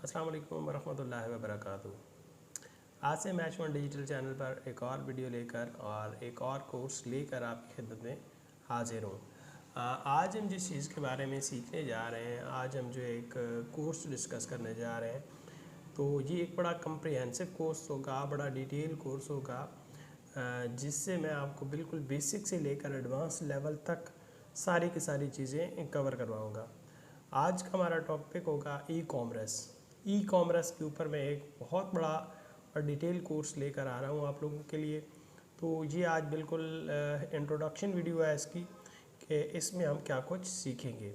अस्सलाम वालेकुम वरहमतुल्लाहि वबरकातुहू। आज से मैच वन डिजिटल चैनल पर एक और वीडियो लेकर और एक और कोर्स लेकर आपकी खिदमत में हाजिर हूँ। आज हम जिस चीज़ के बारे में सीखने जा रहे हैं, आज हम जो एक कोर्स डिस्कस करने जा रहे हैं, तो ये एक बड़ा कम्प्रिहेंसिव कोर्स होगा, बड़ा डिटेल कोर्स होगा, जिससे मैं आपको बिल्कुल बेसिक से लेकर एडवांस लेवल तक सारी की सारी चीज़ें कवर करवाऊँगा। आज का हमारा टॉपिक होगा ई कॉमर्स। ई कॉमर्स के ऊपर मैं एक बहुत बड़ा और डिटेल कोर्स लेकर आ रहा हूँ आप लोगों के लिए। तो ये आज बिल्कुल इंट्रोडक्शन वीडियो है इसकी, कि इसमें हम क्या कुछ सीखेंगे।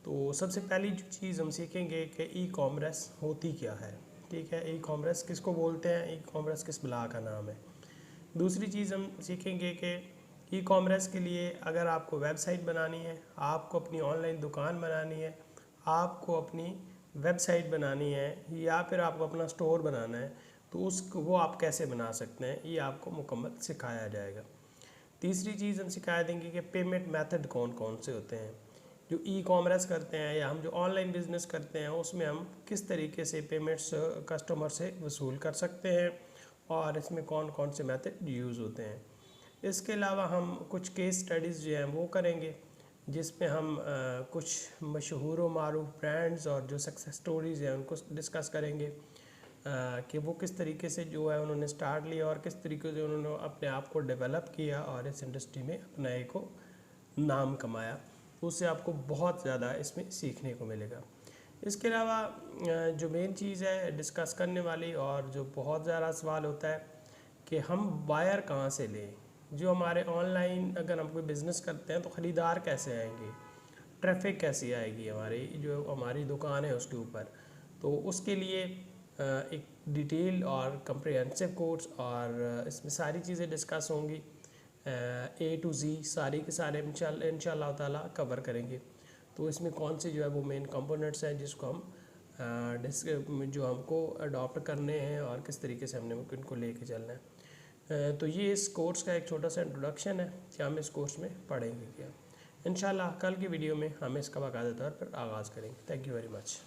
तो सबसे पहली जो चीज़ हम सीखेंगे कि ई कॉमर्स होती क्या है। ठीक है, ई कॉमर्स किसको बोलते हैं, ई कॉमर्स किस बला का नाम है। दूसरी चीज़ हम सीखेंगे कि ई कॉमर्स के लिए अगर आपको वेबसाइट बनानी है, आपको अपनी ऑनलाइन दुकान बनानी है, आपको अपनी वेबसाइट बनानी है, या फिर आपको अपना स्टोर बनाना है, तो वो आप कैसे बना सकते हैं, ये आपको मुकम्मल सिखाया जाएगा। तीसरी चीज़ हम सिखा देंगे कि पेमेंट मेथड कौन कौन से होते हैं। जो ई कॉमर्स करते हैं या हम जो ऑनलाइन बिज़नेस करते हैं, उसमें हम किस तरीके से पेमेंट्स कस्टमर से वसूल कर सकते हैं और इसमें कौन कौन से मेथड यूज़ होते हैं। इसके अलावा हम कुछ केस स्टडीज़ जो हैं वो करेंगे, जिसमें हम कुछ मशहूर व मारूफ ब्रांड्स और जो सक्सेस स्टोरीज़ हैं उनको डिस्कस करेंगे, कि वो किस तरीके से जो है उन्होंने स्टार्ट लिया और किस तरीके से उन्होंने अपने आप को डेवलप किया और इस इंडस्ट्री में अपना एक को नाम कमाया। तो उससे आपको बहुत ज़्यादा इसमें सीखने को मिलेगा। इसके अलावा जो मेन चीज़ है डिस्कस करने वाली और जो बहुत ज़्यादा सवाल होता है कि हम बायर कहाँ से लें। जो हमारे ऑनलाइन अगर हम कोई बिज़नेस करते हैं तो ख़रीदार कैसे आएंगे, ट्रैफिक कैसी आएगी हमारी जो हमारी दुकान है उसके ऊपर। तो उसके लिए एक डिटेल और कम्प्रिहेंसिव कोर्स और इसमें सारी चीज़ें डिस्कस होंगी, A to Z सारी के सारे इंशाल्लाह ताला कवर करेंगे। तो इसमें कौन से जो है वो मेन कंपोनेंट्स हैं जिसको हम जो हमको अडॉप्ट करने हैं और किस तरीके से हमने इनको लेके चलना है। तो ये इस कोर्स का एक छोटा सा इंट्रोडक्शन है कि हम इस कोर्स में पढ़ेंगे क्या। इंशाल्लाह कल की वीडियो में हम इसका बाकायदा तौर पर आगाज़ करेंगे। Thank you very much.